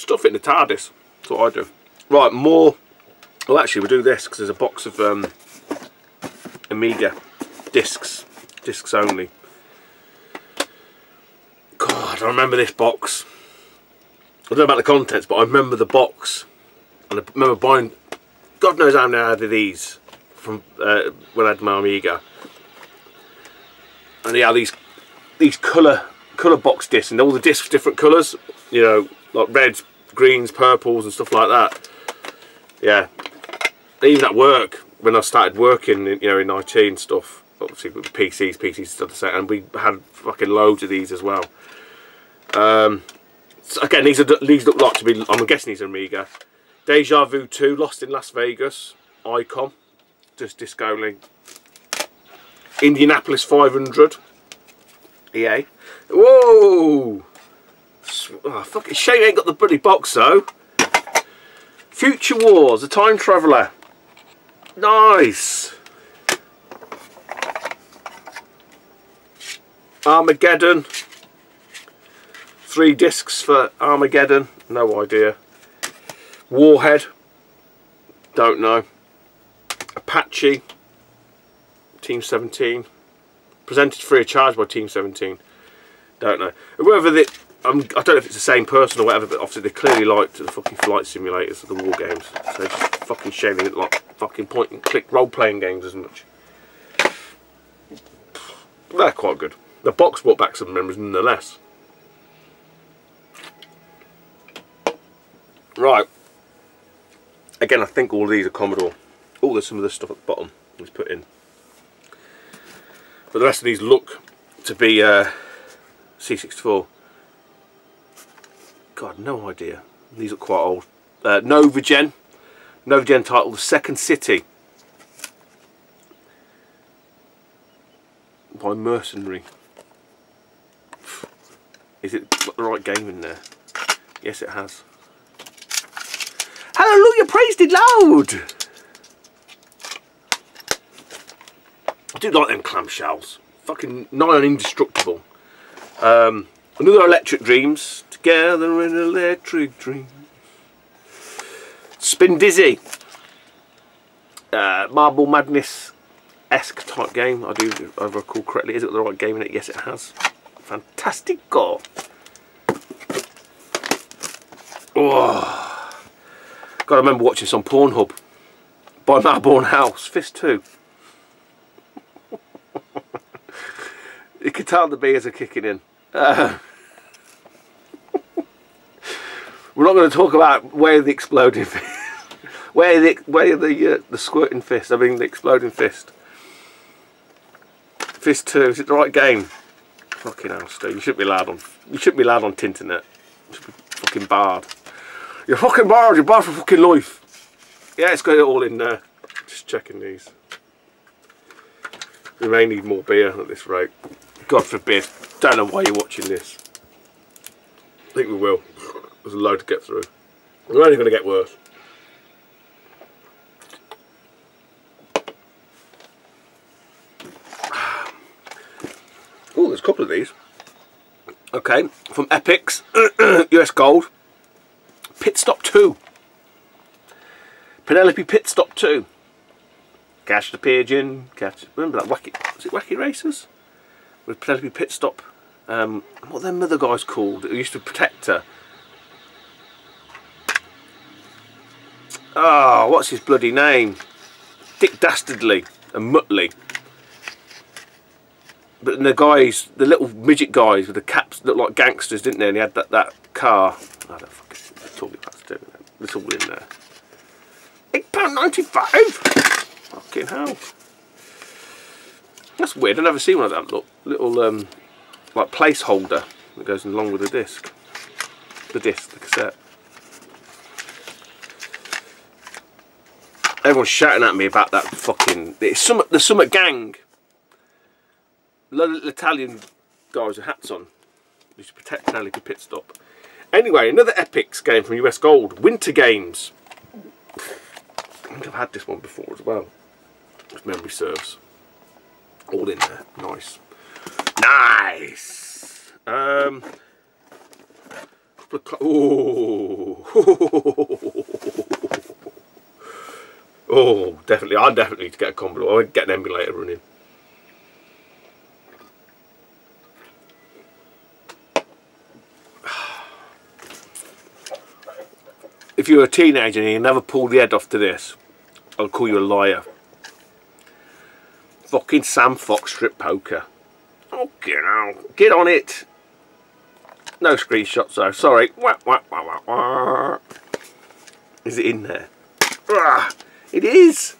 Stuff it in the TARDIS. That's what I do. Right, more. Well, actually, we'll do this because there's a box of Amiga discs only. God, I remember this box. I don't know about the contents, but I remember the box, and I remember buying God knows how many I had of these from when I had my Amiga. And yeah, these colour box discs, and all the discs different colours, you know, like reds, greens, purples and stuff like that. Yeah, even at work when I started working, you know, in IT and stuff, obviously with PCs still the same, and we had fucking loads of these as well. So again, these look like to be, I'm guessing these are Amiga. Deja Vu 2, Lost in Las Vegas, Icon, just disc only. Indianapolis 500, EA. Whoa! Oh, fucking shame I ain't got the bloody box though. Future Wars, a time traveller. Nice. Armageddon. 3 discs for Armageddon. No idea. Warhead. Don't know. Apache. Team 17. Presented free of charge by Team 17. Don't know. Whoever the, I don't know if it's the same person or whatever, but obviously they clearly liked the fucking flight simulators of the war games. So it's just fucking shame they didn't like fucking point and click role playing games as much. They're quite good. The box brought back some memories nonetheless. Right. Again, I think all of these are Commodore. Oh, there's some of this stuff at the bottom. Let's put in. But the rest of these look to be C64. God, no idea. These look quite old. Novagen. Novagen title, The Second City. By Mercenary. Is it got the right game in there? Yes, it has. Hallelujah, praise the Lord! I do like them clamshells. Fucking nigh on indestructible. Another Electric Dreams. Together in Electric Dreams. Spin Dizzy. Marble Madness-esque type game. I do, if I recall correctly. Is it the right game in it? Yes, it has. Fantastico. Oh. God, I remember watching this on Pornhub. By Marborn House. Fist 2. You can tell the beers are kicking in. We're not going to talk about where the exploding fist, where the squirting fist. I mean the exploding fist. Fist 2. Is it the right game? Fucking hell, Steve. You shouldn't be allowed on. You shouldn't be allowed on Tinternet. You should be fucking barred. You're fucking barred. You're barred for fucking life. Yeah, it's got it all in there. Just checking these. We may need more beer at this rate. God forbid. Don't know why you're watching this. I think we will. There's a load to get through. We're only going to get worse. Oh, there's a couple of these. Okay, from Epix, US Gold. Pit Stop 2. Penelope Pit Stop 2. Catch the Pigeon. Remember that Wacky? Was it Wacky Racers? With Penelope Pit Stop. What are them other guys called? Who used to protect her? Oh, what's his bloody name? Dick Dastardly and Muttley. But the guys, the little midget guys with the caps looked like gangsters, didn't they? And he had that car. I don't fucking talk about it. It's all in there. £8.95. Fucking hell. That's weird. I've never seen one of that little like placeholder that goes along with the disc. The cassette. Everyone's shouting at me about that fucking. The Summit Gang. Little Italian guys with hats on. Used to protect Penelope Pit Stop. Anyway, another Epix game from US Gold. Winter Games. I think I've had this one before as well. If memory serves. All in there. Nice. Nice. Ooh. Oh, definitely. I definitely need to get a Commodore. I would get an emulator running. If you're a teenager and you never pulled the head off to this, I'll call you a liar. Fucking Sam Fox strip poker. Oh, get on it. No screenshots though. Sorry. Wah, wah, wah, wah, wah. Is it in there? It is.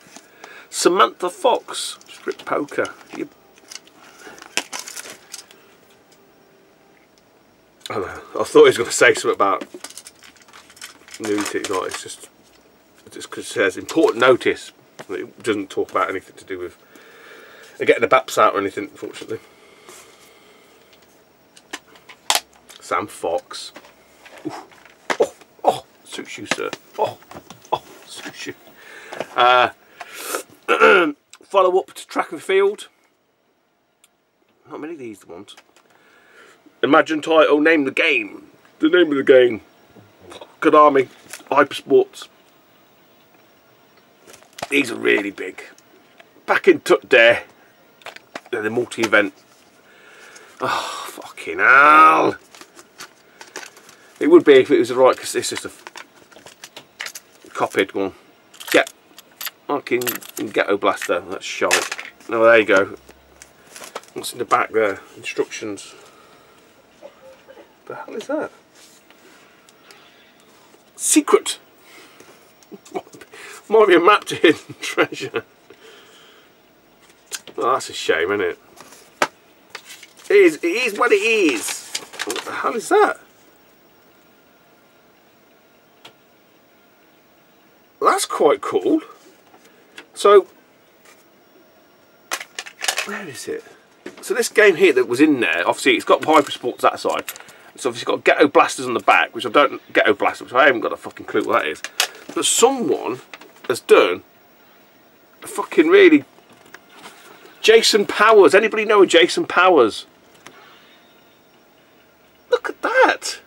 Samantha Fox strip poker. I don't know. I thought he was going to say something about nudity. No, it's just because it says important notice. It doesn't talk about anything to do with getting the baps out or anything, unfortunately. Sam Fox. Ooh. Oh, suits you, sir. Oh, suits you. Follow up to Track and Field. Not many of these ones. Imagine title, name the game. The name of the game. Konami, Hypersports. These are really big. Back in Tut Dare. They're the multi-event. Oh, fucking hell. It would be if it was right, because it's just a copied one. Get fucking Ghetto Blaster. That's shite. Oh, there you go. What's in the back there? Instructions. What the hell is that? Secret. Might be a map to hidden treasure. Oh, that's a shame, isn't it? It is what it is. What the hell is that? Well, that's quite cool. So, where is it? So this game here that was in there, obviously it's got Hypersports that side. So obviously it's got Ghetto Blasters on the back, which I don't, Ghetto Blaster, which I haven't got a fucking clue what that is. But someone has done a fucking really... Jason Powers. Anybody know a Jason Powers? Look at that.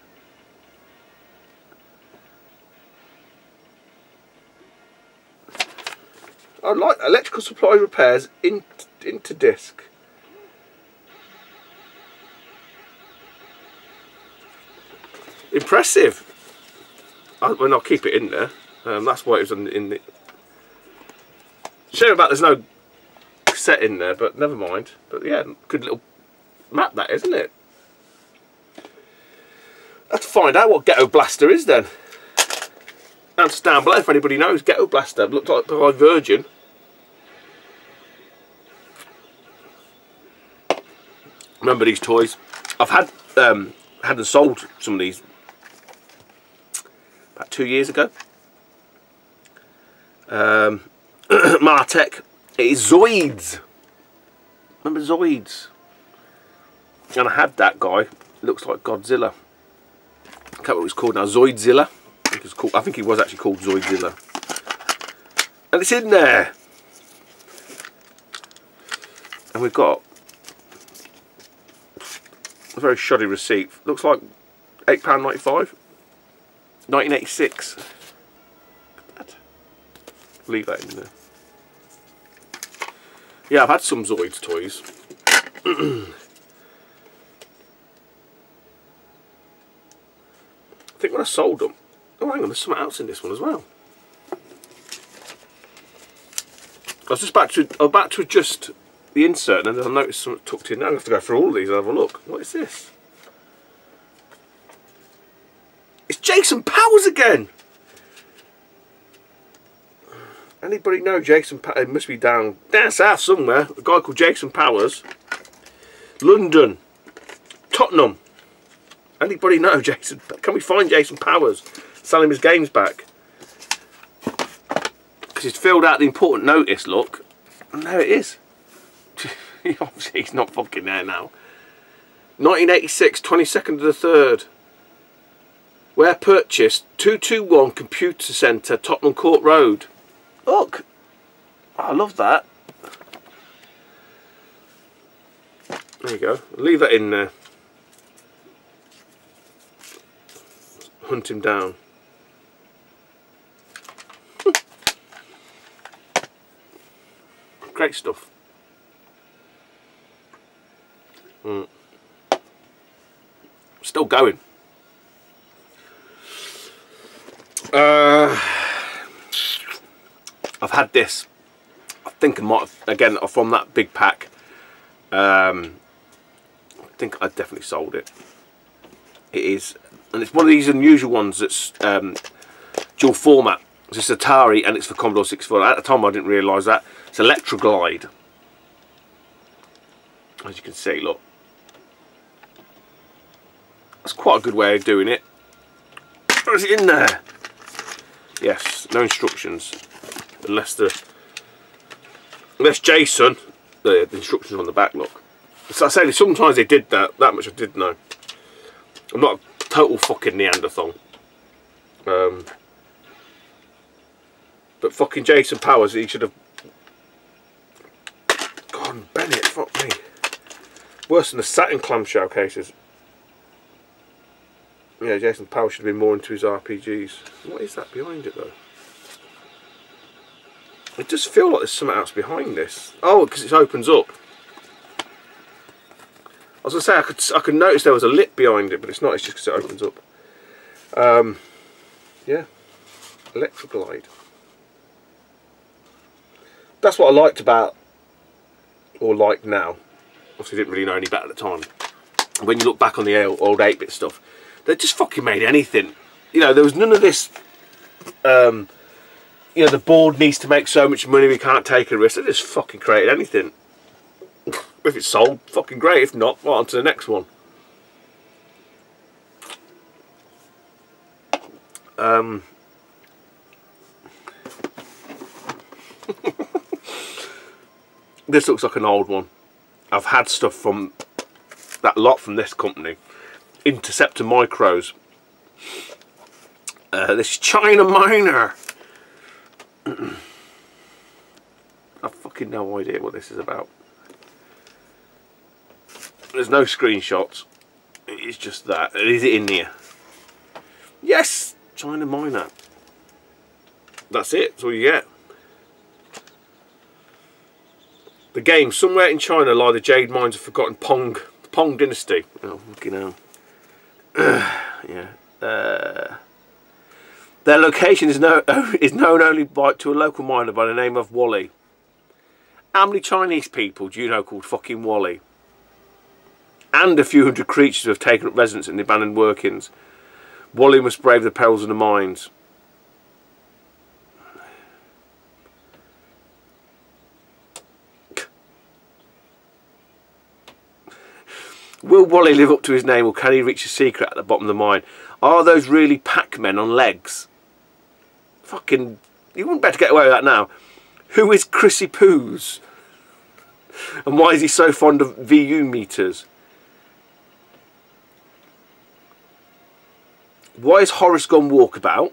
I like electrical supply repairs into disc. Impressive. Well, I'll keep it in there. That's why it was in the... Shame about there's no cassette in there, but never mind. But yeah, good little map that, isn't it? Let's find out what Ghetto Blaster is then. Answer down below if anybody knows. Ghetto Blaster looked like by Virgin. Remember these toys? I've had and sold some of these about 2 years ago. Martech. It is Zoids. Remember Zoids? And I had that guy. Looks like Godzilla. I can't remember what he's called now. Zoidzilla. I think he was actually called Zoidzilla. And it's in there. And we've got a very shoddy receipt. Looks like £8.95. 1986. Leave that in there. Yeah, I've had some Zoids toys. I think when I sold them... Oh, hang on, there's something else in this one as well. I was just about to adjust the insert, and then I noticed something tucked in there. I have to go through all of these and have a look. What is this? It's Jason Powers again! Anybody know Jason Powers? It must be down south somewhere. A guy called Jason Powers. London. Tottenham. Anybody know Jason? Can we find Jason Powers? Sell him his games back. Because he's filled out the important notice, look. And there it is. Obviously he's not fucking there now. 1986, 22nd of the 3rd. Where purchased? 221 Computer Centre, Tottenham Court Road. Look. Oh, I love that. There you go. I'll leave that in there. Hunt him down. great stuff. Still going. I've had this. I think I might have, again, from that big pack. I think I definitely sold it. It is, and it's one of these unusual ones that's dual format. It's Atari and it's for Commodore 64. At the time I didn't realise that. It's Elektra Glide. As you can see, look. That's quite a good way of doing it. What is it in there? Yes, no instructions. Unless Jason, the instructions on the back, look. So I say sometimes they did that much I did know. I'm not a total fucking Neanderthal. But fucking Jason Powers, he should have... God, Bennett, fuck me. Worse than the Saturn clamshell cases. Yeah, Jason Powers should have been more into his RPGs. What is that behind it though? It does feel like there's something else behind this. Oh, because it opens up. I was going to say, I could notice there was a lip behind it, but it's not, it's just because it opens up. Yeah. Elektra Glide. That's what I liked about, or like now. Obviously didn't really know any better at the time. When you look back on the old 8-bit stuff, they just fucking made anything. You know, there was none of this, you know, the board needs to make so much money, we can't take a risk. They just fucking created anything. If it's sold, fucking great. If not, well, on to the next one. This looks like an old one. I've had stuff from that lot from this company. Interceptor Micros. This China Miner. I've fucking no idea what this is about. There's no screenshots. It's just that. Is it in here? Yes! China Miner. That's it. That's all you get. The game, somewhere in China lie the jade mines of forgotten the Pong dynasty. Oh, fucking hell. Yeah. Their location is known only to a local miner by the name of Wally. How many Chinese people do you know called fucking Wally? And a few hundred creatures who have taken up residence in the abandoned workings. Wally must brave the perils of the mines. Will Wally live up to his name, or can he reach a secret at the bottom of the mine? Are those really Pac-Men on legs? Fucking... You wouldn't better get away with that now. Who is Chrissy Poos? And why is he so fond of VU meters? Why is Horace gone walkabout?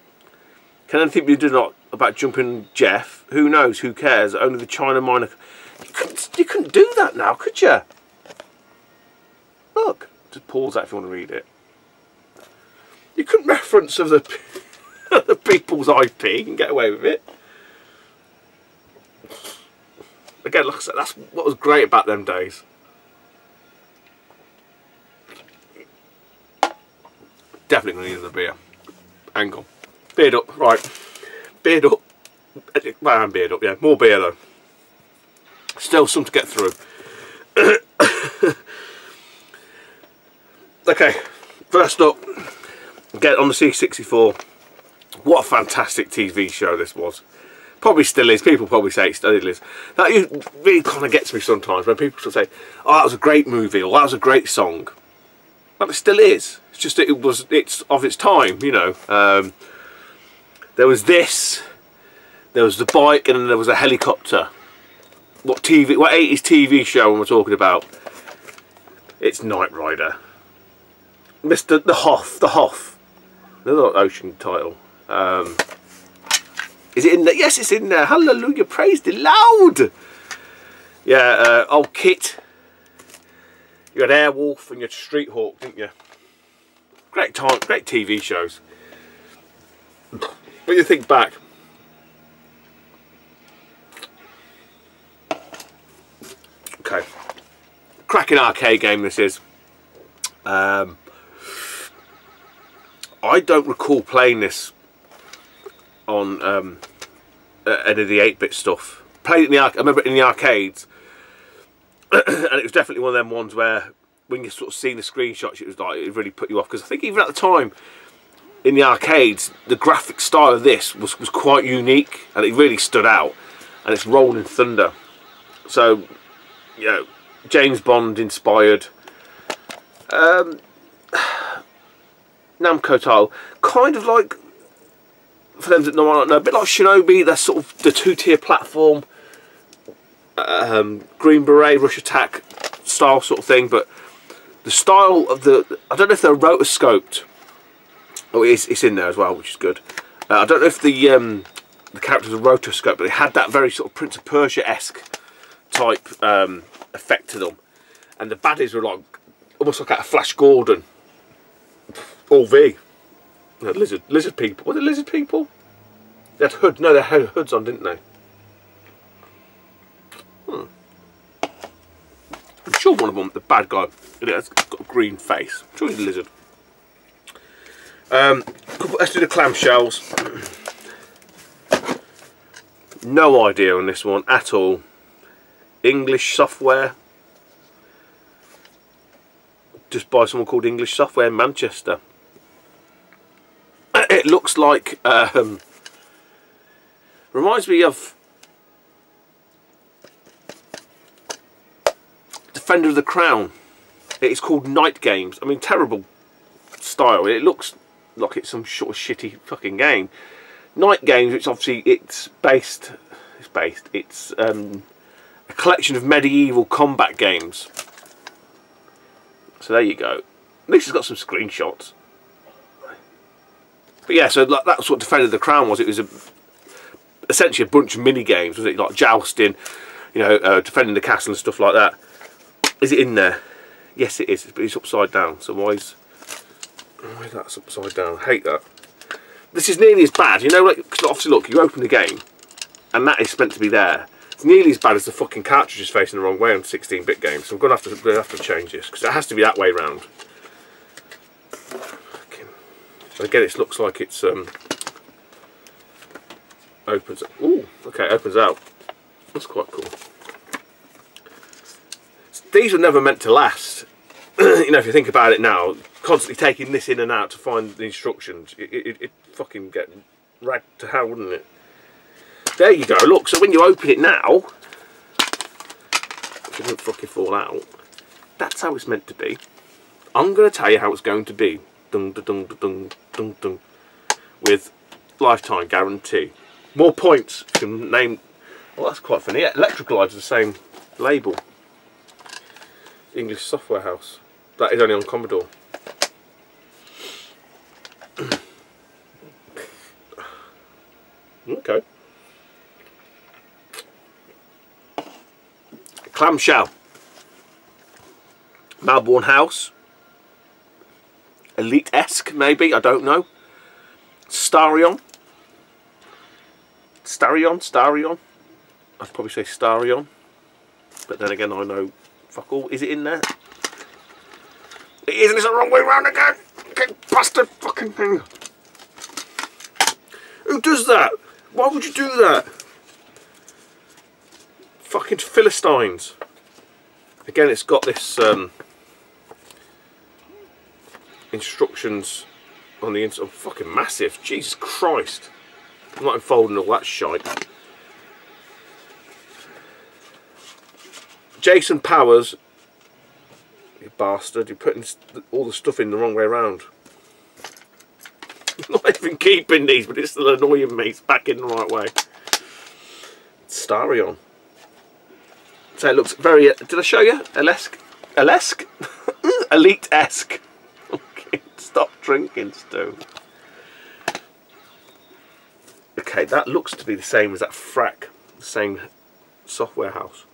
Can anything be done about jumping Jeff? Who knows? Who cares? Only the China Miner... You couldn't do that now, could you? Look, just pause that if you want to read it. You couldn't reference of the people's IP and get away with it. Again, like I said, that's what was great about them days. Definitely going to need another beer. Hang on. Beard up, right. Beard up. Well, I'm beard up, yeah. More beer though. Still some to get through. Okay, first up, get on the C64. What a fantastic TV show this was. Probably still is. People probably say it still is. That really kind of gets me sometimes when people say, "Oh, that was a great movie," or "That was a great song." Well, it still is. It's just that it's of its time, you know. There was this, there was the bike, and then there was a helicopter. What 80s TV show am I talking about? It's Knight Rider. Mr. The Hoff. Another ocean title. Is it in there? Yes, it's in there. Hallelujah, praise the Lord. Yeah, old Kit. You had Airwolf and you had Street Hawk, didn't you? Great time, great TV shows. When you think back, cracking arcade game this is. I don't recall playing this on any of the 8-bit stuff. Played it in the I remember it in the arcades, and it was definitely one of them ones where when you sort of seen the screenshots, it was like it really put you off, because I think even at the time in the arcades, the graphic style of this was quite unique, and it really stood out. And it's Rolling Thunder, so you know, James Bond inspired. Namco title, kind of like, for them that don't know, a bit like Shinobi. They're sort of the 2-tier platform, Green Beret, Rush Attack style sort of thing, but the style of the, I don't know if they're rotoscoped. Oh, it's in there as well, which is good. I don't know if the characters are rotoscoped, but they had that very sort of Prince of Persia-esque type effect to them, and the baddies were like almost like a Flash Gordon, all V. Lizard people. Were they lizard people? They had they had hoods on, didn't they? I'm sure one of them, the bad guy, has got a green face. I'm sure he's a lizard. Let's do the clamshells. No idea on this one at all. English software. Just by someone called English Software Manchester. It looks like reminds me of Defender of the Crown. It's called Night Games. I mean, terrible style. It looks like it's some sort of shitty fucking game. Night Games, which obviously it's a collection of medieval combat games. So there you go. At least it's got some screenshots. But yeah, so like, that's what Defender of the Crown was. It was essentially a bunch of mini games, was it? Like jousting, you know, defending the castle and stuff like that. Is it in there? Yes, it is. But it's upside down. So why is that upside down? I hate that. This is nearly as bad, you know. Like, cause obviously, look, you open the game, and that is meant to be there. It's nearly as bad as the fucking cartridges facing the wrong way on 16-bit games. So I'm gonna have to change this, because it has to be that way round. Again, it looks like it's opens. Ooh, okay, opens out. That's quite cool. These were never meant to last. You know, if you think about it now, constantly taking this in and out to find the instructions, it fucking get ragged to hell, wouldn't it? There you go. Look, so when you open it now, if it doesn't fucking fall out, that's how it's meant to be. I'm going to tell you how it's going to be. Dung, dung, dung, dung, dung, with lifetime guarantee. More points if you can name. Well, that's quite funny. Yeah, Elektra is the same label. English Software House. That is only on Commodore. Okay. Clamshell. Melbourne House. Elite-esque, maybe, I don't know. Starion. Starion. I'd probably say Starion. But then again, I know fuck all. Is it in there? It isn't. It's the wrong way round again. Okay, bastard fucking thing. Who does that? Why would you do that? Fucking Philistines. Again, it's got this instructions on the inside. Oh, fucking massive. Jesus Christ. I'm not unfolding all that shite. Jason Powers, you bastard, you're putting all the stuff in the wrong way around. I'm not even keeping these, but it's still annoying me. It's back in the right way. Starion. So it looks very, did I show you? Elesque? Elite-esque. Okay, stop drinking, Stu. Okay, that looks to be the same as that Frack, the same software house.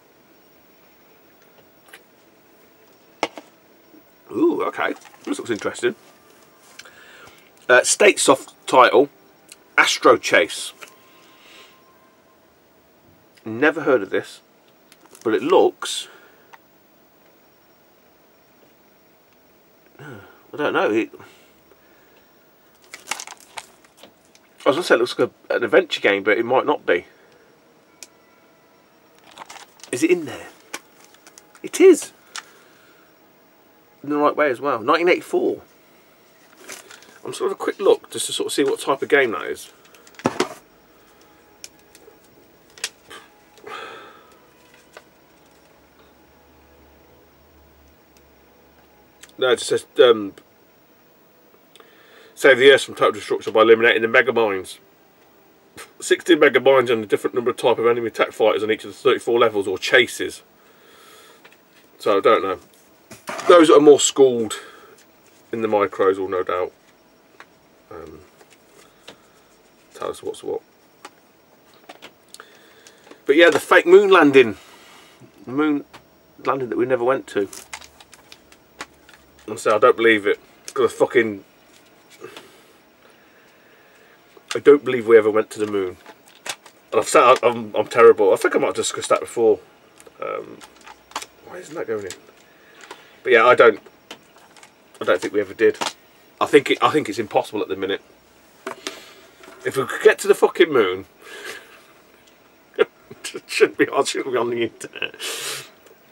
Ooh, okay, this looks interesting. State soft title, Astro Chase. Never heard of this, but it looks I don't know. I was going to say it looks like an adventure game, but it might not be. Is it in there? It is. In the right way as well. 1984. I'm sort of a quick look just to sort of see what type of game that is. No, it just says save the Earth from total destruction by eliminating the mega mines. 16 mega mines and a different number of type of enemy attack fighters on each of the 34 levels or chases. So I don't know. Those that are more schooled in the micros will no doubt tell us what's what. But yeah, the fake moon landing. The moon landing that we never went to. And so I don't believe it. Because I don't believe we ever went to the moon. And I've said I'm terrible. I think I might have discussed that before. Why isn't that going in? But yeah, I don't think we ever did. I think it's impossible at the minute. If we could get to the fucking moon, it shouldn't be on the internet.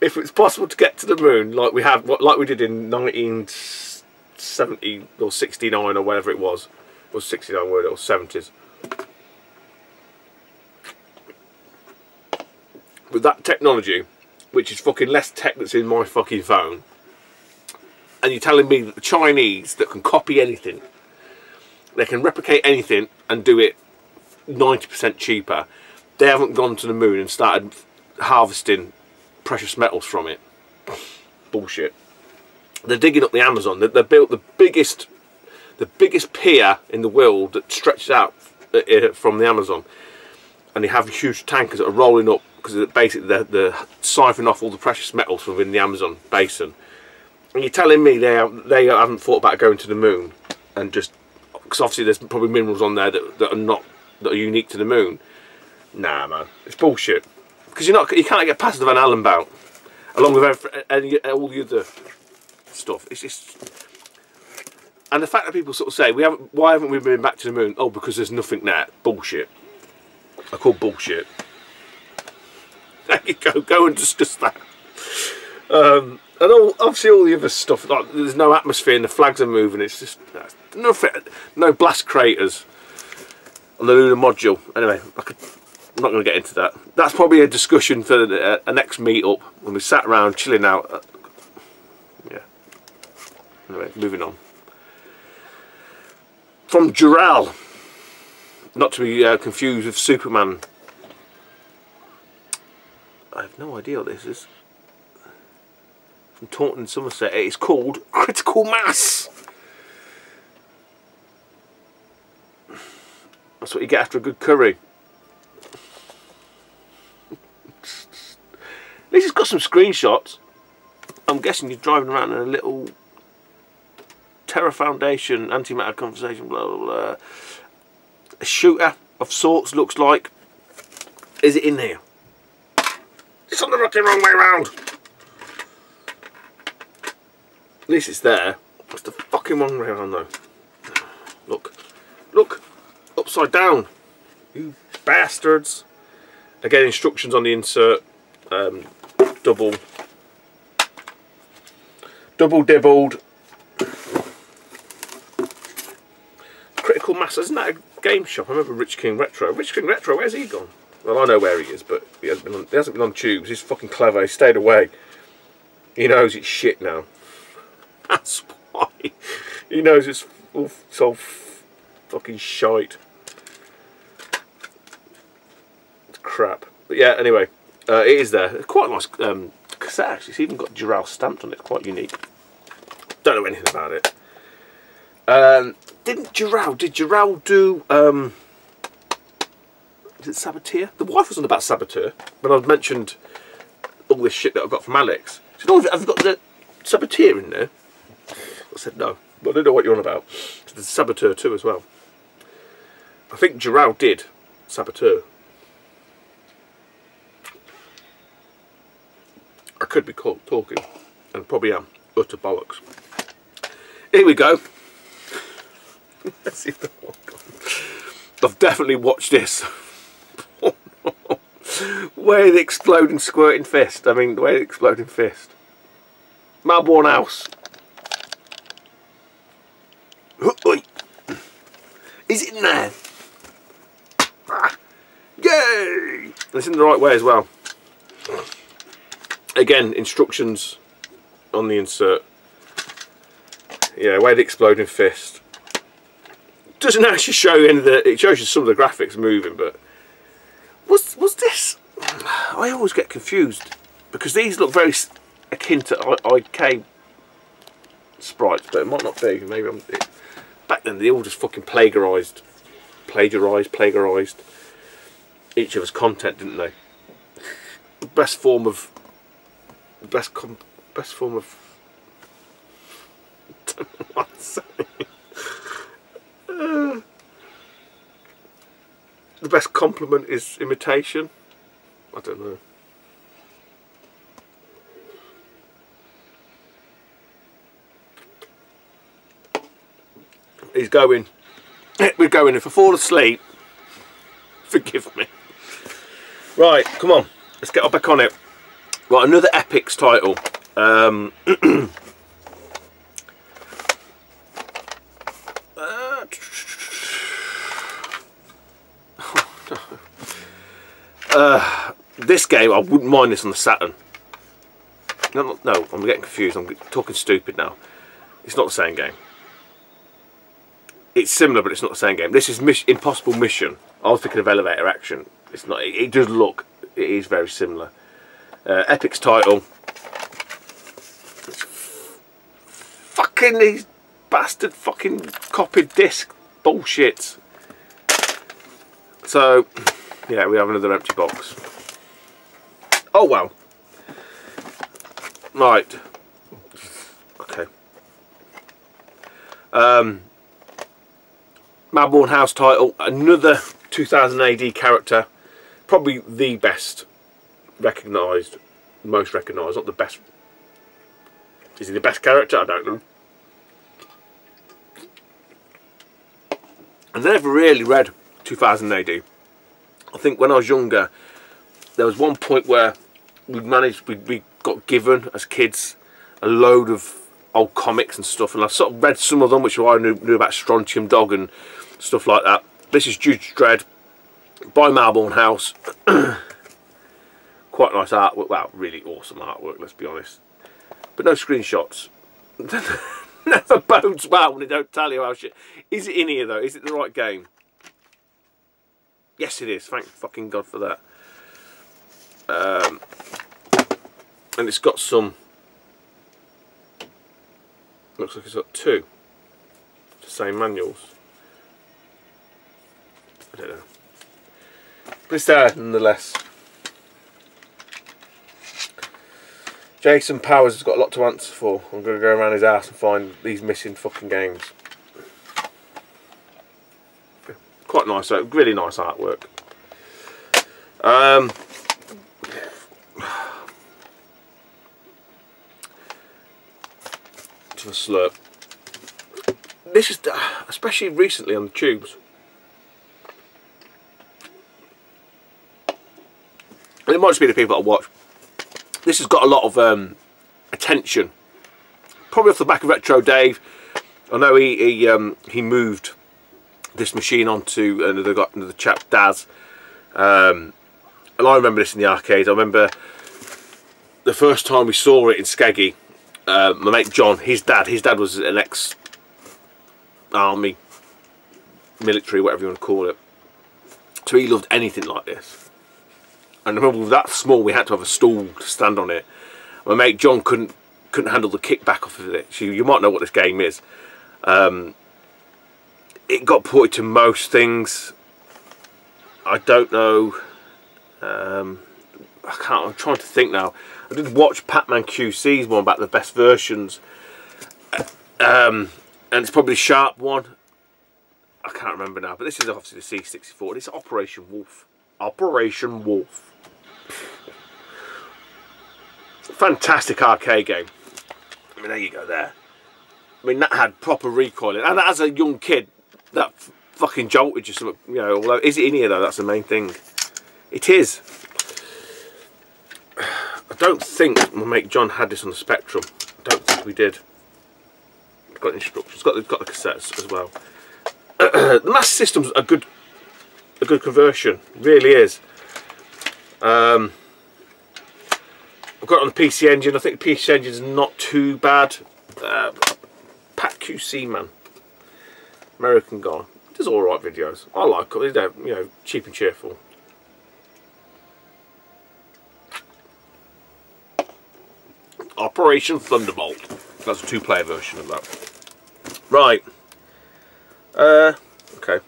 If it's possible to get to the moon, like we did in 1970 or 69 or whatever it was 69 word or 70s. With that technology, which is fucking less tech that's in my fucking phone, and you're telling me that the Chinese that can copy anything, they can replicate anything and do it 90% cheaper, they haven't gone to the moon and started harvesting precious metals from it. Bullshit. They're digging up the Amazon. They built the biggest pier in the world that stretches out from the Amazon, and they have huge tankers that are rolling up because basically they're siphoning off all the precious metals from within the Amazon basin. And you're telling me they haven't thought about going to the moon, and just because obviously there's probably minerals on there that are unique to the moon. Nah, man, it's bullshit. Because you can't get past the Van Allen belt, along with all the other stuff. It's just, and the fact that people sort of say why haven't we been back to the moon? Oh, because there's nothing there. Bullshit. I call bullshit. There you go and discuss that. And obviously all the other stuff, like there's no atmosphere and the flags are moving. It's just no blast craters on the lunar module. Anyway, I'm not going to get into that. That's probably a discussion for a next meet-up when we sat around chilling out. Yeah. Anyway, moving on. From Dural, not to be confused with Superman. I have no idea what this is. From Taunton, Somerset. It is called Critical Mass. That's what you get after a good curry. At least it's got some screenshots. I'm guessing you're driving around in a little Terra Foundation antimatter conversation, blah blah blah. A shooter of sorts, looks like. Is it in here? It's on the fucking wrong way round. At least it's there. It's the fucking wrong way round though. Look, look, upside down. You bastards. Again, instructions on the insert. Double dibbled. Critical Mass, isn't that a game shop? I remember Rich King Retro. Rich King Retro, where's he gone? Well, I know where he is, but he hasn't been on tubes. He's fucking clever. He stayed away. He knows it's shit now. That's why. He knows it's so fucking shite. It's crap. But yeah, anyway, it is there. It's quite a nice cassette actually. It's even got Dural stamped on it. It's quite unique. Don't know anything about it. Did Dural do is it Saboteur? The wife was on about Saboteur, but I've mentioned all this shit that I got from Alex. She said, oh, I've got the Saboteur in there. I said no, but I don't know what you're on about. So there's Saboteur 2 as well. I think Dural did Saboteur. I could be talking, and probably am, utter bollocks. Here we go. Let's see the one. I've definitely watched this. Where the exploding squirting fist. I mean, where the exploding fist. Melbourne House. Is it in there? Ah, yay! It's in the right way as well. Again, instructions on the insert. Yeah, where the exploding fist. Doesn't actually show you any of the. It shows you some of the graphics moving, but what's this? I always get confused because these look very akin to IK sprites, but it might not be. Maybe I'm. Back then, they all just fucking plagiarised each other's content, didn't they? Best form of. I don't know what to say. The best compliment is imitation. I don't know. He's going. We're going. If I fall asleep, forgive me. Right, come on. Let's get back on it. Right, another Epix title. This game, I wouldn't mind this on the Saturn. No, I'm getting confused. I'm talking stupid now. It's not the same game. It's similar, but it's not the same game. This is Impossible Mission. I was thinking of Elevator Action. It's not. It does look. It is very similar. Epix title. It's fucking these bastard fucking copied disc bullshit. So, yeah, we have another empty box. Oh well. Right. Okay. Melbourne House title. Another 2000 AD character. Probably the best recognised. Most recognised. Not the best. Is he the best character? I don't know. I never really read 2000 AD. I think when I was younger, there was one point where we got given as kids a load of old comics and stuff, and I sort of read some of them, which I knew about Strontium Dog and stuff like that. This is Judy Dredd by Melbourne House. Quite nice artwork. Well, really awesome artwork, let's be honest. But no screenshots. Never bodes well when they don't tell you how shit. Is it in here though? Is it the right game? Yes, it is. Thank fucking God for that. And it's got some. Looks like it's got two. The same manuals. I don't know. But it's there nonetheless. Jason Powers has got a lot to answer for. I'm going to go around his house and find these missing fucking games. Quite nice, really nice artwork. To a slurp. This is, especially recently on the tubes. And it might just be the people that I watch. This has got a lot of attention. Probably off the back of Retro Dave. I know he moved this machine onto another chap, Daz. And I remember this in the arcade. I remember the first time we saw it in Skeggy. My mate John, his dad was an ex-army, military, whatever you want to call it. So he loved anything like this. And I remember we were that small, we had to have a stool to stand on it. My mate John couldn't handle the kickback off of it. So you might know what this game is. It got ported to most things. I don't know. I'm trying to think now. I did watch Pac-Man QC's one about the best versions. And it's probably Sharp one. I can't remember now. But this is obviously the C64. This is Operation Wolf. Operation Wolf. Fantastic arcade game. I mean, there you go there. I mean, that had proper recoiling, and as a young kid, that fucking jolted you something, you know. Although, is it in here though? That's the main thing. It is. I don't think my mate John had this on the Spectrum. I don't think we did. It's got instructions. It's got the cassettes as well. The Master System's a good conversion. It really is. I've got it on the PC Engine. I think the PC Engine is not too bad. Pat QC man, American guy, does all right videos. I like it. You know, cheap and cheerful. Operation Thunderbolt. That's a 2-player version of that. Right. Okay.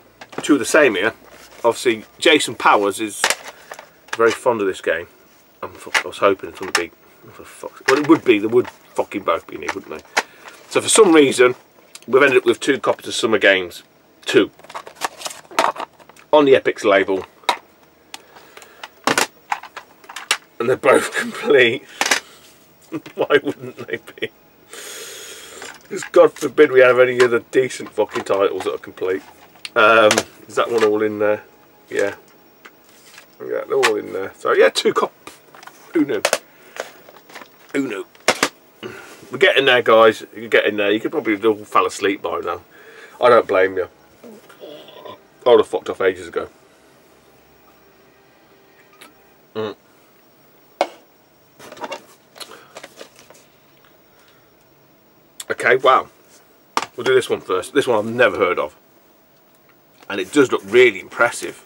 Two of the same here. Obviously, Jason Powers is very fond of this game. I was hoping it would be. Well, it would be. They would fucking both be in here, wouldn't they? So for some reason, we've ended up with 2 copies of Summer Games. 2. On the Epix label. And they're both complete. Why wouldn't they be? Because God forbid we have any other decent fucking titles that are complete. Is that one all in there? Yeah. Yeah, they're all in there. So yeah, 2 copies. Who knew? Who knew? We're getting there, guys. You're getting there. You could probably all fall asleep by now. I don't blame you. I would have fucked off ages ago. Okay, wow. We'll do this one first. This one I've never heard of. And it does look really impressive.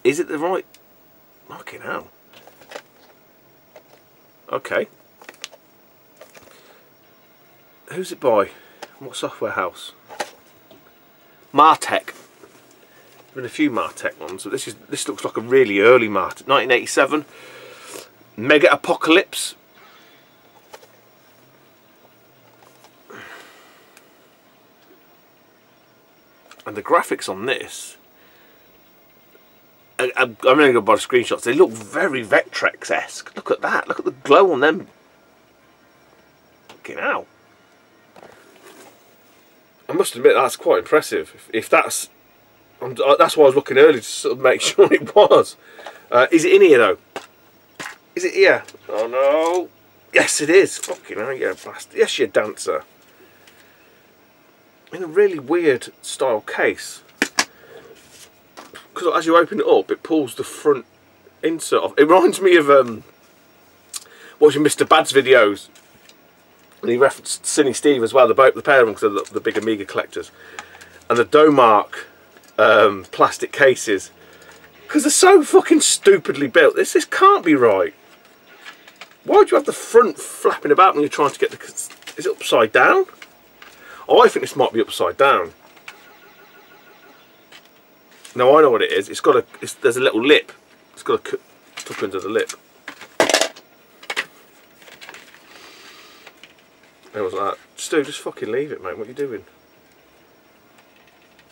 Is it the right... Fucking hell. Okay. Who's it by? What software house? Martech. There's been a few Martech ones, but this looks like a really early Martech. 1987. Mega Apocalypse. And the graphics on this, I'm only going by the screenshots, they look very Vectrex-esque. Look at that, look at the glow on them. Fucking hell. I must admit, that's quite impressive. If that's why I was looking early to sort of make sure it was. Is it in here though? Is it here? Oh no. Yes it is. Fucking hell, you bastard. Yes, you dancer. In a really weird style case, because as you open it up, it pulls the front insert off. It reminds me of watching Mr. Bad's videos, and he referenced Cinny Steve as well. The pair of them, because they're the big Amiga collectors, and the Domark plastic cases, because they're so fucking stupidly built. This can't be right. Why would you have the front flapping about when you're trying to get the? Is it upside down? Oh, I think this might be upside down. No, I know what it is. It's got a. There's a little lip. It's got a tuck under the lip. It was like that. Just fucking leave it, mate. What are you doing?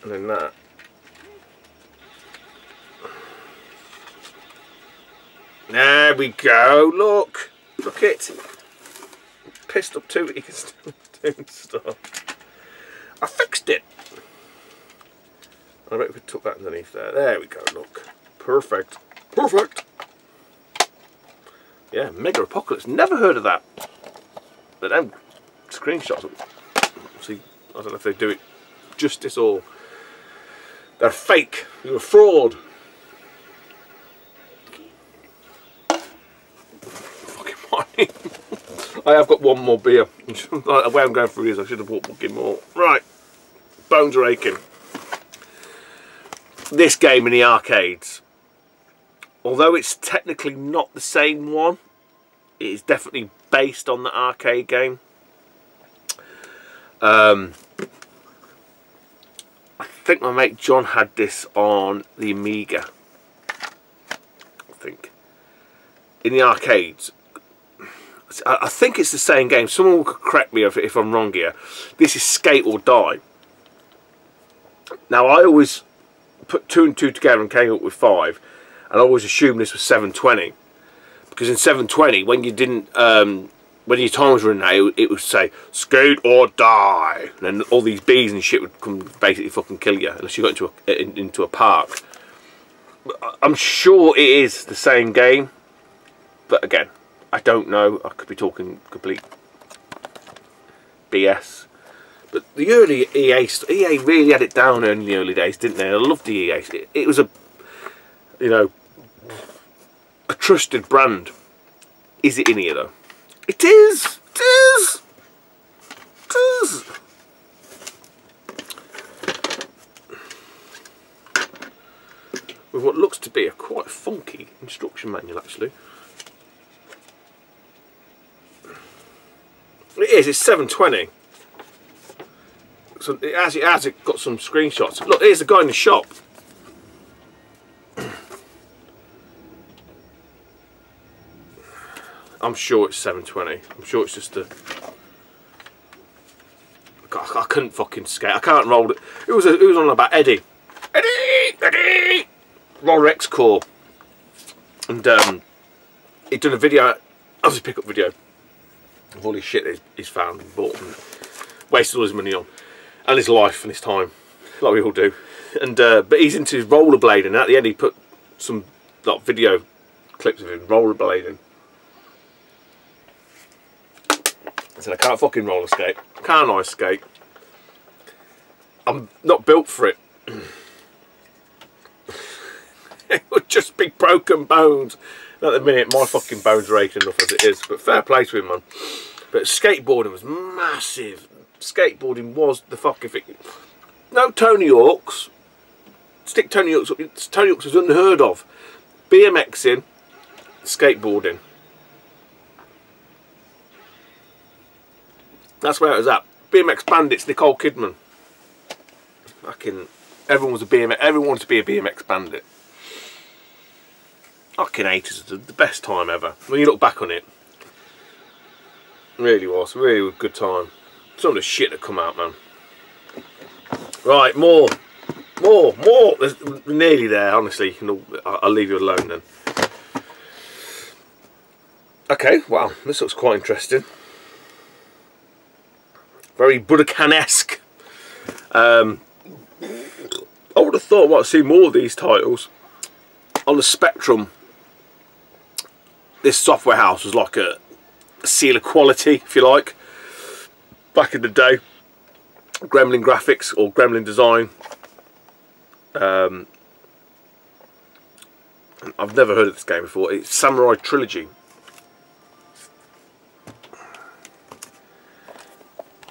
And then that. There we go. Look it. Pissed up too, but you can still do stuff. I fixed it. I bet we could tuck that underneath there. There we go, look. Perfect. Perfect. Yeah, Mega Apocalypse. Never heard of that. But them screenshots, see, I don't know if they do it justice or they're fake. You're a fraud. Fucking wine. I have got one more beer. The way I'm going through these, I should have bought fucking more. Right. Bones are aching. This game in the arcades, although it's technically not the same one, it is definitely based on the arcade game. I think my mate John had this on the Amiga. I think. In the arcades. I think it's the same game. Someone will correct me if I'm wrong here. This is Skate or Die. Now I always put 2 and 2 together and came up with 5, and I always assumed this was 720, because in 720, when you didn't when your time was running out, it would say skate or die, and then all these bees and shit would come basically fucking kill you unless you got into a park. I'm sure it is the same game, but again, I don't know. I could be talking complete BS. But the early EA really had it down in the early days, didn't they? I loved the EA. It was a, you know, a trusted brand. Is it in here though? It is. It is. It is. With what looks to be a quite funky instruction manual, actually. It is. It's 720. So it has got some screenshots. Look, here's a guy in the shop. I'm sure it's 720. I'm sure it's just a. I couldn't fucking skate. I can't roll it. It was on about Eddie. Eddie. Roller X Core. And he'd done a video. Obviously, pick-up video of all his shit that he's found and bought and wasted all his money on, and his life and his time, like we all do. And but he's into his rollerblading. And at the end, he put some like video clips of him rollerblading. I said, I can't fucking roller skate. Can't ice skate? I'm not built for it. It would just be broken bones. At the minute, my fucking bones are aching enough as it is. But fair play to him, man. But skateboarding was massive. Skateboarding was the fucking thing. No Tony Hawks. Stick Tony Hawks. Tony Hawks was unheard of. BMXing, skateboarding. That's where it was at. BMX Bandits, Nicole Kidman. Fucking everyone was a BMX. Everyone wanted to be a BMX bandit. Fucking 80s was the best time ever. When you look back on it, it really was. Really a good time. Some of the shit that come out, man. Right, more. We're nearly there, honestly. I'll leave you alone then. Okay, wow, this looks quite interesting. Very Budokan-esque. I would have thought I might see more of these titles. On the Spectrum, this software house was like a seal of quality, if you like. Back in the day. Gremlin Graphics or Gremlin Design. I've never heard of this game before. It's Samurai Trilogy.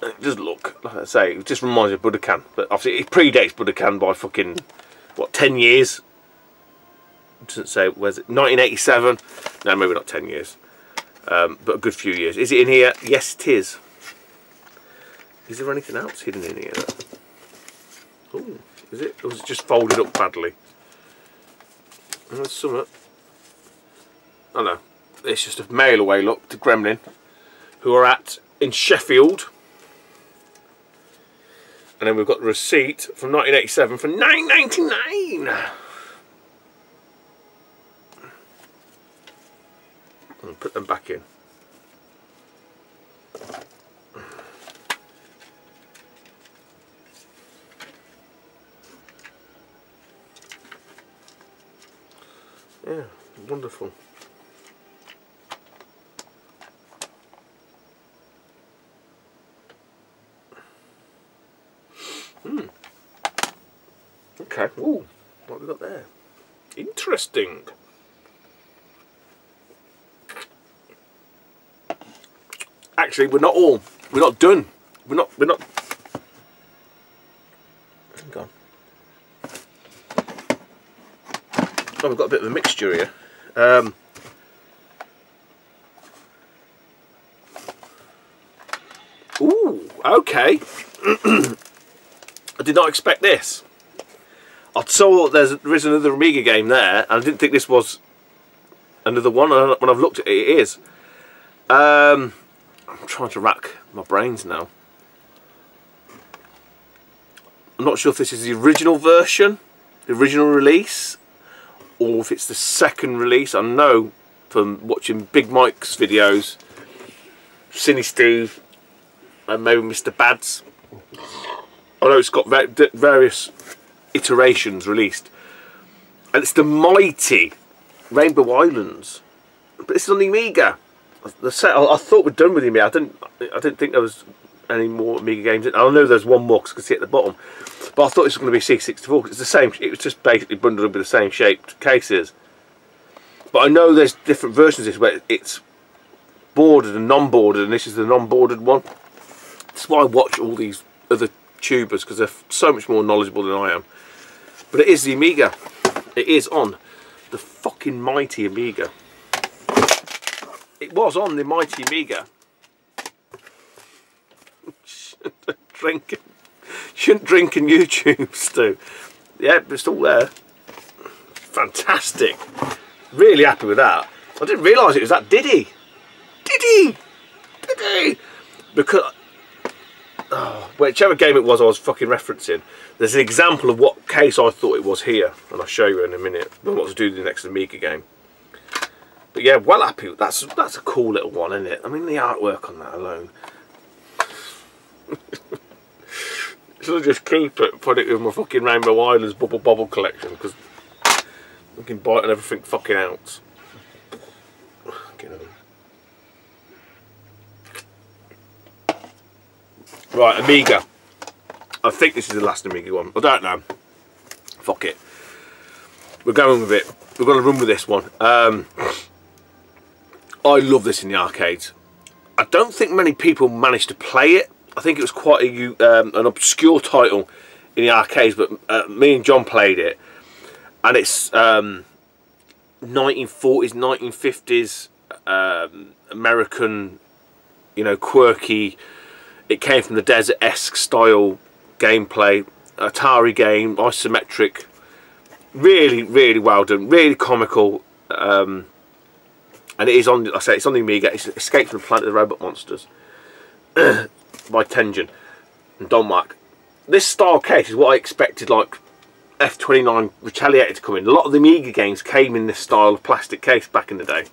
It does look, like I say, it just reminds me of Budokan. But obviously it predates Budokan by fucking, what, 10 years? It doesn't say, where's it? 1987? No, maybe not 10 years. But a good few years. Is it in here? Yes, it is. Is there anything else hidden in here? Oh, is it? Or was it just folded up badly? There's some. Oh no, it's just a mail away look to Gremlin, who are in Sheffield. And then we've got the receipt from 1987 for $9.99. I'll put them back in. Yeah, wonderful. Okay. Ooh, what have we got there? Interesting. Actually, we're not done. We're not. Hang on. Oh, we've got a bit of a mixture here. Ooh, okay. I did not expect this. I saw there is another Amiga game there, and I didn't think this was another one. When I've looked at it, it is. I'm trying to rack my brains now. I'm not sure if this is the original version, the original release, or if it's the second release. I know from watching Big Mike's videos Cine Steve, and maybe Mr. Bads. I know it's got various iterations released, and it's the mighty Rainbow Islands, but this is on the Amiga. The set I thought we're done with the Amiga. I didn't think there was any more Amiga games. I know there's one more because I can see it at the bottom, but I thought this was going to be C64 because it's the same. It was just basically bundled up with the same shaped cases. But I know there's different versions of this where it's bordered and non-bordered, and this is the non-bordered one. That's why I watch all these other tubers, because they're so much more knowledgeable than I am. But it is the Amiga. It is on the fucking mighty Amiga. It was on the mighty Amiga. Shouldn't drink in YouTube, Stu. Yeah, it's all there. Fantastic. Really happy with that. I didn't realise it was that Diddy. Because whichever game it was I was fucking referencing, there's an example of what case I thought it was here, and I'll show you in a minute what to do with the next Amiga game. But yeah, well happy. That's a cool little one, isn't it? I mean, the artwork on that alone. Should I just keep it, put it in my fucking Rainbow Islands bubble collection, because I can bite on everything fucking out. Right, Amiga. I think this is the last Amiga one. I don't know. Fuck it. We're going with it. We're going to run with this one. I love this in the arcades. I don't think many people managed to play it. I think it was quite an obscure title in the arcades, but me and John played it. And it's 1940s, 1950s American, you know, quirky. It came from the Desert-esque style gameplay, Atari game, isometric, really, really well done, really comical, and it is on. I say it's on the Amiga. It's Escape from the Planet of the Robot Monsters by Tengen and Donmark. This style case is what I expected, like F-29 Retaliator to come in. A lot of the Amiga games came in this style of plastic case back in the day.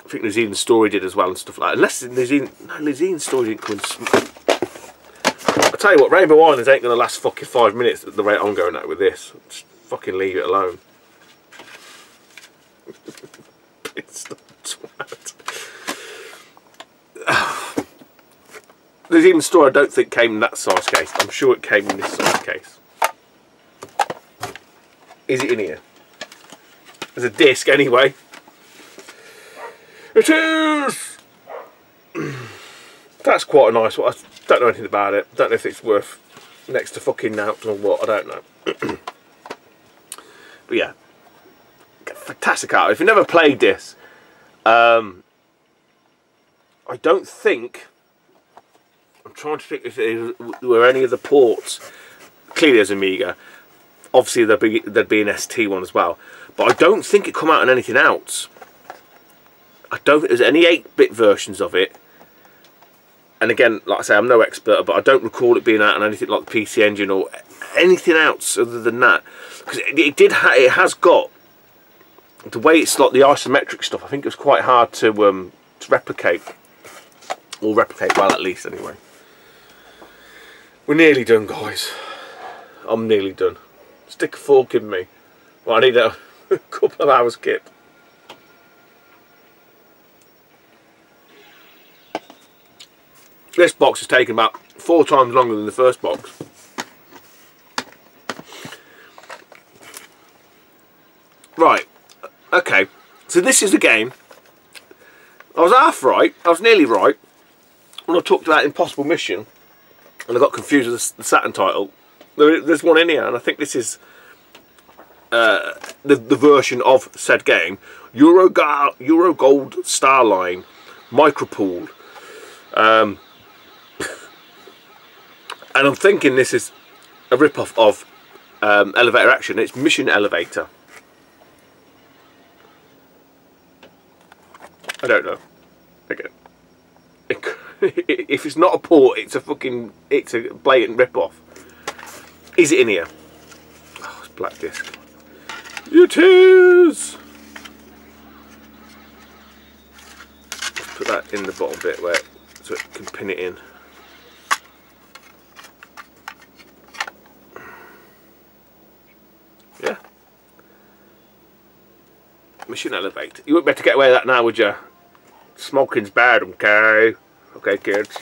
I think New Zealand Story did as well and stuff like that. Unless New Zealand Story didn't come in. I tell you what, Rainbow Islands ain't going to last fucking 5 minutes at the rate I'm going at with this. Just fucking leave it alone. It's the twat. New Zealand Story I don't think came in that size case. I'm sure it came in this size case. Is it in here? There's a disc anyway. It is! That's quite a nice one. I don't know anything about it. Don't know if it's worth next to fucking out or what. I don't know. But yeah. Fantastic art. If you've never played this, I don't think... I'm trying to think if there were any of the ports. Clearly there's Amiga. Obviously there'd be an ST one as well. But I don't think it come out on anything else. I don't think there's any 8-bit versions of it. And again, like I say, I'm no expert, but I don't recall it being out on anything like the PC Engine or anything else other than that. Because it has got the way it's like the isometric stuff. I think it was quite hard to replicate, or replicate well at least anyway. We're nearly done, guys. I'm nearly done. Stick a fork in me. Well, I need a couple of hours skip. This box has taken about 4 times longer than the first box. Right, okay, so this is the game. I was half right, I was nearly right, when I talked about Impossible Mission, and I got confused with the Saturn title. There's one in here, and I think this is the version of said game. Eurogold Starline Micropool. And I'm thinking this is a rip-off of Elevator Action. It's Mission Elevator. I don't know. Okay. If it's not a port, it's a blatant rip-off. Is it in here? Oh, it's black disc. It is. that in the bottom bit where so it can pin it in. Yeah. Machine elevate. You wouldn't be able to get away with that now, would you? Smoking's bad, okay? Okay, kids.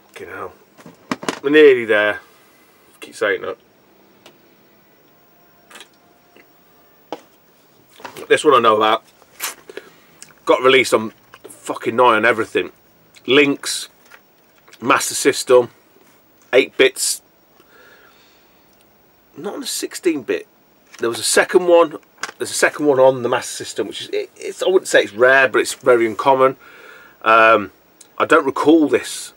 Fucking hell. We're nearly there. Keep saying that. This one I know about. Got released on fucking nigh on everything. Lynx, Master System, 8 bits. Not on the 16-bit. There was a second one. There's a second one on the Master System, which is it's. I wouldn't say it's rare, but it's very uncommon. I don't recall this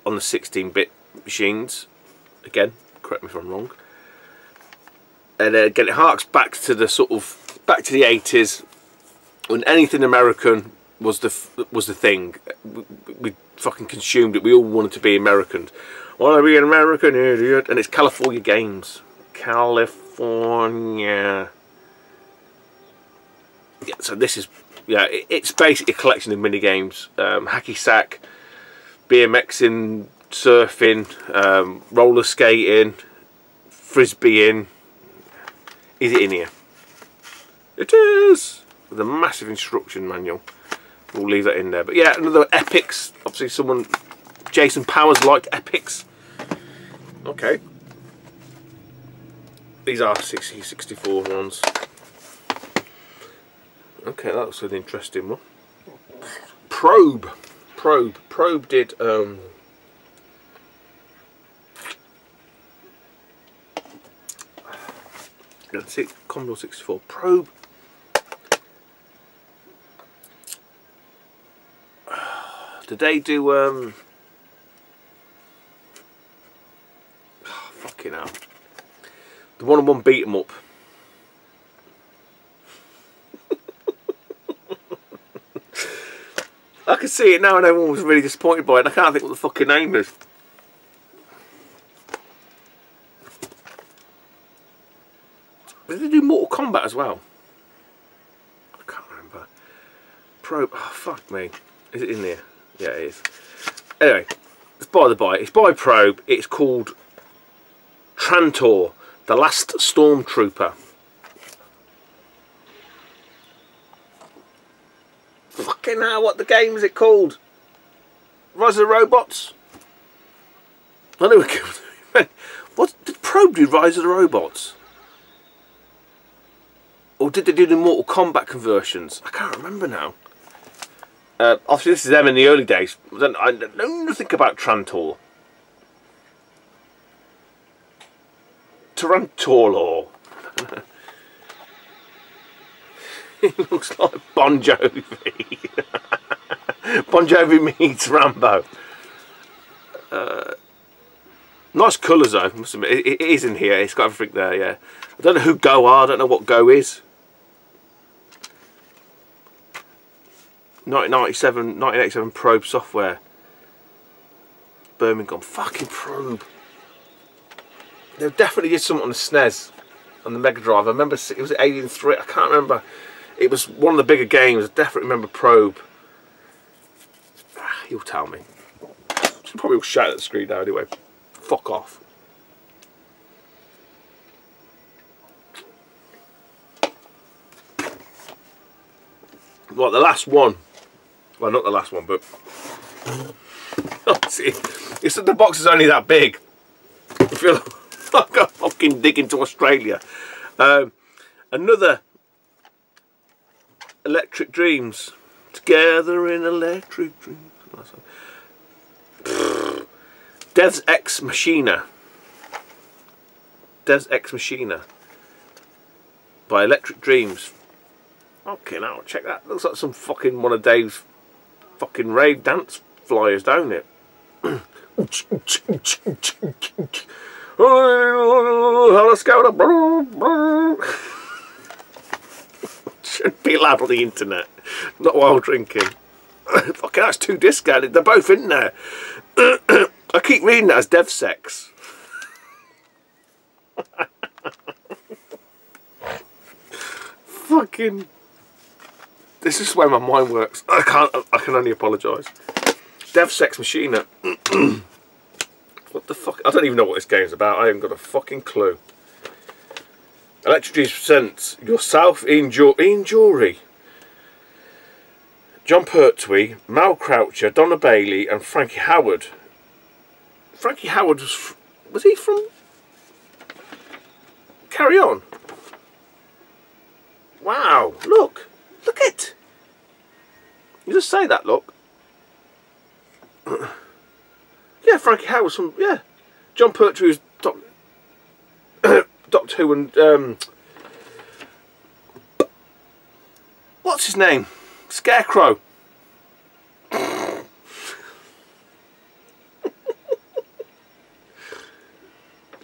on the 16-bit machines. Again, correct me if I'm wrong. And again, it harks back to the sort of back to the 80s when anything American was the thing. We fucking consumed it. We all wanted to be American. Want to be an American idiot? And it's California Games. California. Yeah, so this is, yeah, it's basically a collection of mini games. Hacky sack, BMXing, surfing, roller skating, frisbeeing. Is it in here? It is! With a massive instruction manual. We'll leave that in there. But yeah, another epics. Obviously Jason Powers liked epics. Okay. These are 64 ones. Okay, that looks an interesting one. Probe did let's see, Commodore 64. Probe. Did they do fucking hell. The 1-on-1 beat 'em up. I could see it now and everyone was really disappointed by it. I can't think what the fucking name is. Did they do Mortal Kombat as well? I can't remember. Probe. Oh, fuck me. Is it in there? Yeah, it is. Anyway, it's by the by. It's by Probe. It's called Trantor, the Last Stormtrooper. Fucking hell, what the game is it called? Rise of the Robots? I know what did Probe do? Rise of the Robots? Or did they do the Mortal Kombat conversions? I can't remember now. Obviously this is them in the early days. I know nothing about Trantor. Tarantor. He looks like Bon Jovi. Bon Jovi meets Rambo. Nice colours though, must admit. It is in here, it's got everything there, yeah. I don't know who Go are, I don't know what Go is. 1987 Probe software. Birmingham. Fucking Probe. They definitely did something on the SNES, on the Mega Drive. I remember it was Alien 3, I can't remember. It was one of the bigger games. I definitely remember Probe. You'll tell me. She probably will shout at the screen now anyway. Fuck off. Well, the last one. Well, not the last one, but see, it's the box is only that big. I feel like I'm fucking digging to Australia. Another Electric Dreams. Together in Electric Dreams. Devs Ex Machina. Devs Ex Machina by Electric Dreams. Okay, now check that. Looks like some fucking one of Dave's fucking rave dance flyers, don't it? Let's go. Shouldn't be allowed on the internet. Not while drinking. Fucking that's 2 discs. They're both in there. I keep reading that as DevSex. Fucking. This is where my mind works. I can only apologise. DevSex Machina. What the fuck? I don't even know what this game's about. I haven't got a fucking clue. Elektra presents yourself in jury. John Pertwee, Mal Croucher, Donna Bailey, and Frankie Howard. Frankie Howard was he from Carry On? Wow! Look it. You just say that. Look. Yeah, Frankie Howard was from, yeah. John Pertwee was Doctor Who and what's his name? Scarecrow.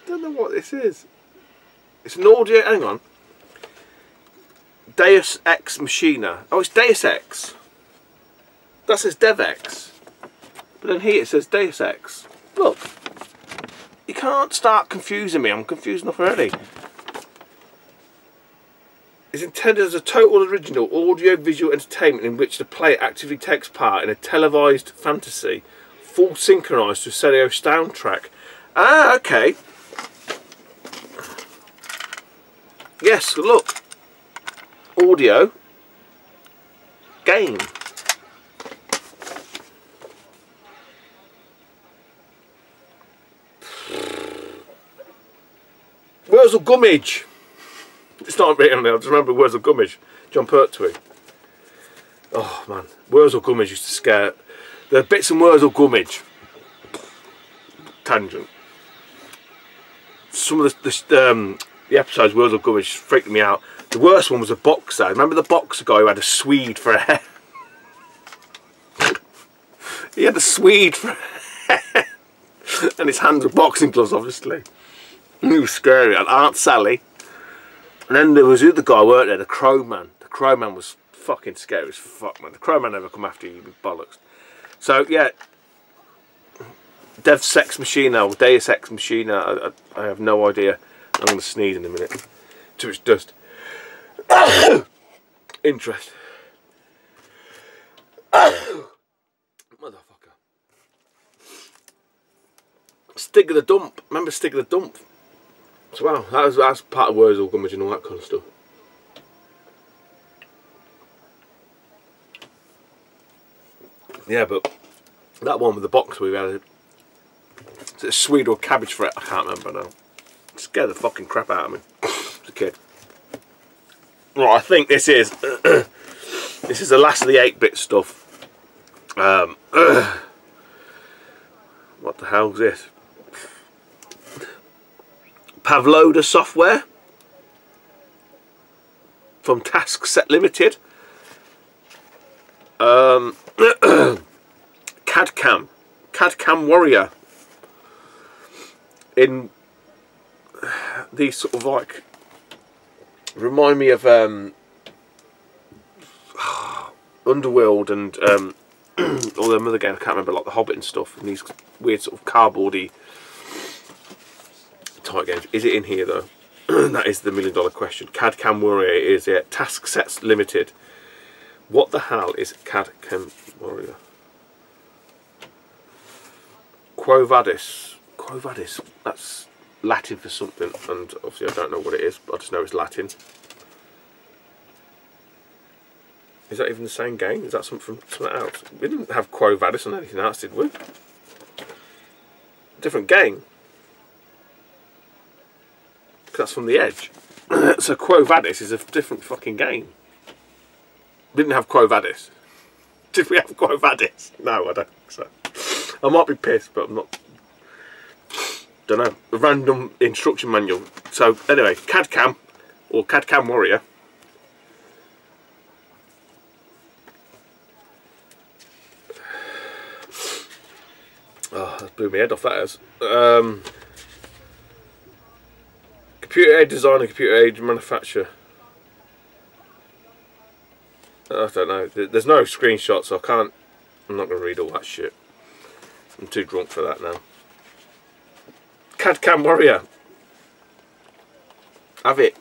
Don't know what this is. It's an audio. Hang on. Deus Ex Machina. Oh, it's Deus Ex. That says DevX. But then here it says Deus Ex. Look. You can't start confusing me. I'm confused enough already. It's intended as a total original audio-visual entertainment in which the player actively takes part in a televised fantasy, full synchronised to a stereo soundtrack. Ah, okay. Yes, look. Audio. Game. Wurzel Gummidge. It's not written there, I just remember Wurzel Gummidge. John Pertwee. Oh man, Wurzel Gummidge used to scare. There are bits in Wurzel Gummidge. Tangent. Some of the episodes of Wurzel Gummidge freaked me out. The worst one was a boxer. Remember the boxer guy who had a Swede for a hair? He had a Swede for a hair. And his hands were boxing gloves, obviously. He was scary. And Aunt Sally. And then there was the other guy who worked there, the Crow Man. The Crow Man was fucking scary as fuck, man. The Crow Man never come after you with bollocks. So, yeah. DevSex Machina, or Deus Ex Machina, I have no idea. I'm going to sneeze in a minute. Too much dust. Interest. Motherfucker. Stig of the Dump. Remember Stig of the Dump? So, wow, that's part of Wurzel Gummidge and all that kind of stuff. Yeah, but that one with the box we had, is it a Swede or cabbage for it? I can't remember now. It scared the fucking crap out of me as a kid. Right, I think this is this is the last of the 8-bit stuff. What the hell is this? Pavloda software from Task Set Limited. CAD-CAM Warrior. In these sort of like remind me of Underworld and all them other games. I can't remember, like The Hobbit and stuff. And these weird sort of cardboardy type games. Is it in here though? That is the $1,000,000 question. CAD-CAM Warrior is it. Task Sets Limited. What the hell is CAD-CAM Warrior? Quo Vadis. Quo Vadis. That's Latin for something, and obviously I don't know what it is, but I just know it's Latin. Is that even the same game? Is that something from something else? We didn't have Quo Vadis on anything else, did we? Different game. That's from The Edge. So Quo Vadis is a different fucking game. We didn't have Quo Vadis. Did we have Quo Vadis? No, I don't think so. I might be pissed, but I'm not. Don't know. A random instruction manual. So anyway, CAD-CAM or CAD-CAM Warrior. Oh, that blew my head off. That is. Computer aid designer, computer aid manufacturer. I don't know. There's no screenshots, so I can't. I'm not going to read all that shit. I'm too drunk for that now. CAD-CAM Warrior. Have it.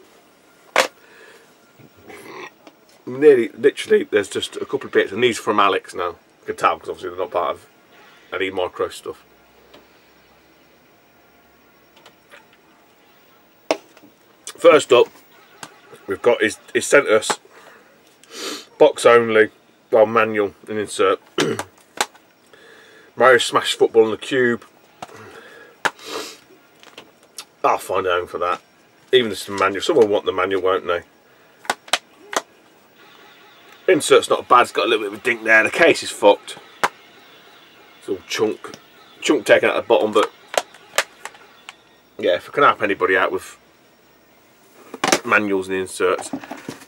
nearly, literally, there's just a couple of bits, and these are from Alex now. You can tell because obviously they're not part of any micro stuff. First up, we've got is sent us box only, well, manual and insert. Mario Smash Football on the Cube. I'll find a home for that. Even just the manual. Someone will want the manual, won't they? Insert's not bad. It's got a little bit of a dink there. The case is fucked. It's all chunk taken out the bottom, but yeah, if I can help anybody out with manuals and inserts.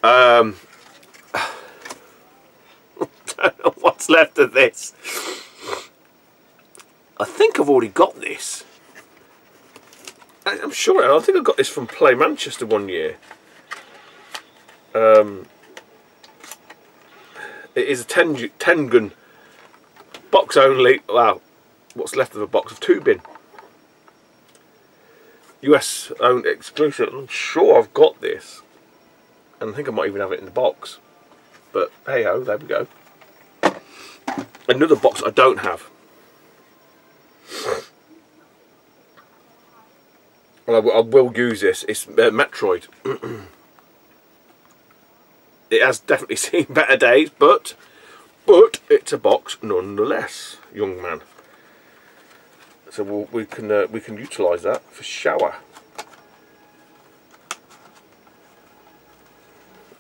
I don't know what's left of this. I think I've already got this. I'm sure. I think I got this from Play Manchester one year. It is a 10 gun box only. Wow, what's left of a box of 2-bin. US owned exclusive. I'm sure I've got this, and I think I might even have it in the box. But hey ho, there we go. Another box I don't have. Well, I will use this. It's Metroid. It has definitely seen better days, but it's a box nonetheless, young man. So we can utilise that for shower.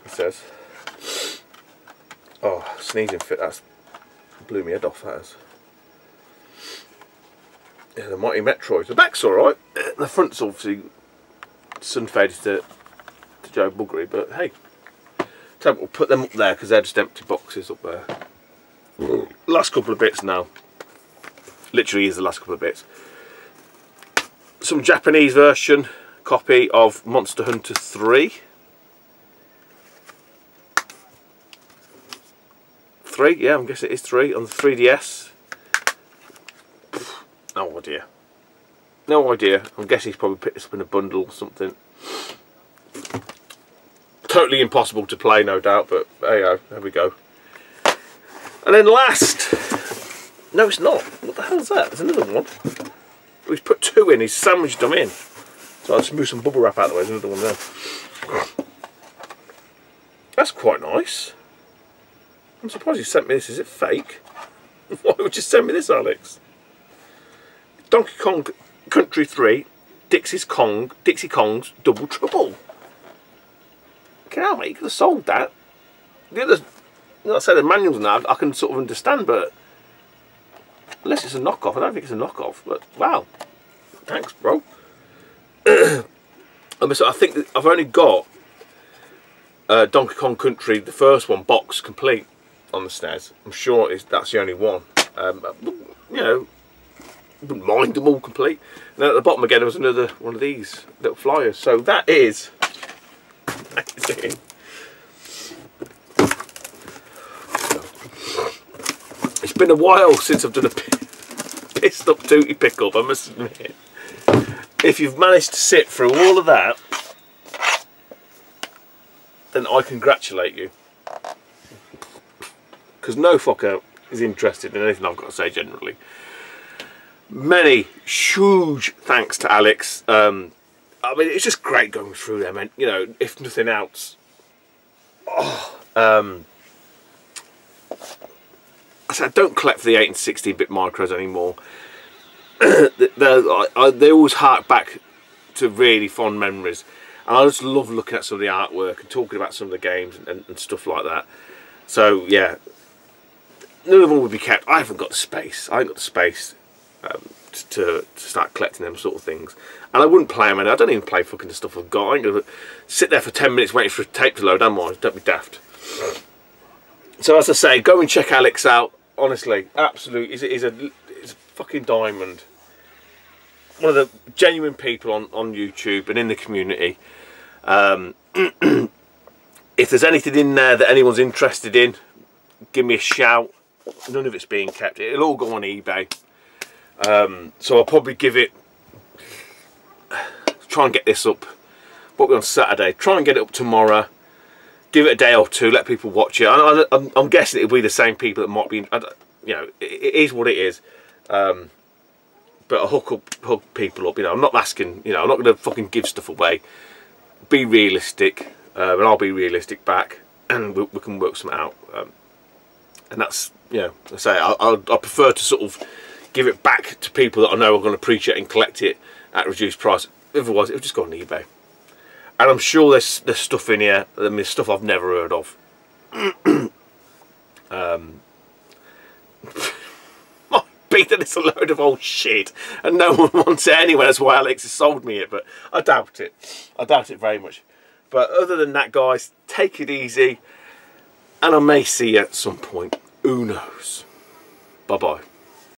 It says, "Oh, sneezing fit." That's blew my head off. That is. Yeah, the mighty Metroid. The back's alright. The front's obviously sun faded to Joe Buggery, but hey, so we'll put them up there because they're just empty boxes up there. Last couple of bits now. Literally is the last couple of bits. Some Japanese version copy of Monster Hunter 3. 3, yeah, I'm guessing it is 3 on the 3DS. No idea. No idea. I'm guessing he's probably picked this up in a bundle or something. Totally impossible to play, no doubt, but there we go. And then last, no it's not. What the hell is that? There's another one. Oh, he's put 2 in, he's sandwiched them in. So I'll just move some bubble wrap out of the way. There's another one there. That's quite nice. I'm surprised you sent me this. Is it fake? Why would you send me this, Alex? Donkey Kong Country 3, Dixie Kong's Double Trouble. Mate, you could have sold that. The others, like I said, the manuals now I can sort of understand, but unless it's a knockoff, I don't think it's a knockoff. But wow, thanks, bro. I think I've only got Donkey Kong Country, the first one, box complete on the SNES. I'm sure that's the only one. You know, wouldn't mind them all complete. And then at the bottom again, there was another one of these little flyers. So that is. It's been a while since I've done a pissed up tooty pick up, I must admit. If you've managed to sit through all of that, then I congratulate you. Because no fucker is interested in anything I've got to say generally. Many huge thanks to Alex. I mean, it's just great going through them, and you know, if nothing else, I said I don't collect for the 8 and 16-bit micros anymore. They always hark back to really fond memories, and I just love looking at some of the artwork and talking about some of the games and stuff like that. So yeah, none of them would be kept. I haven't got the space. I haven't got the space to start collecting them sort of things, and I wouldn't play them. I don't even play fucking the stuff I've got. I ain't gonna sit there for 10 minutes waiting for a tape to load, am I? Don't be daft. So as I say, go and check Alex out. Honestly, absolute, he's a fucking diamond. One of the genuine people on YouTube and in the community. If there's anything in there that anyone's interested in, give me a shout. None of it's being kept. It'll all go on eBay. So I'll probably give it, try and get this up, what we're on Saturday, try and get it up tomorrow, give it a day or two, let people watch it. I'm guessing it'll be the same people that might be, you know, it is what it is. But I hook people up, you know. I'm not asking, you know, I'm not going to fucking give stuff away. Be realistic, and I'll be realistic back, and we can work something out. And that's, you know, I say I prefer to sort of give it back to people that I know are going to appreciate and collect it at reduced price. Otherwise, it'll just go on eBay. And I'm sure there's stuff in here. I mean, there's stuff I've never heard of. Might be that it's a load of old shit and no one wants it anyway. That's why Alex has sold me it, but I doubt it. I doubt it very much. But other than that, guys, take it easy, and I may see you at some point. Who knows? Bye bye.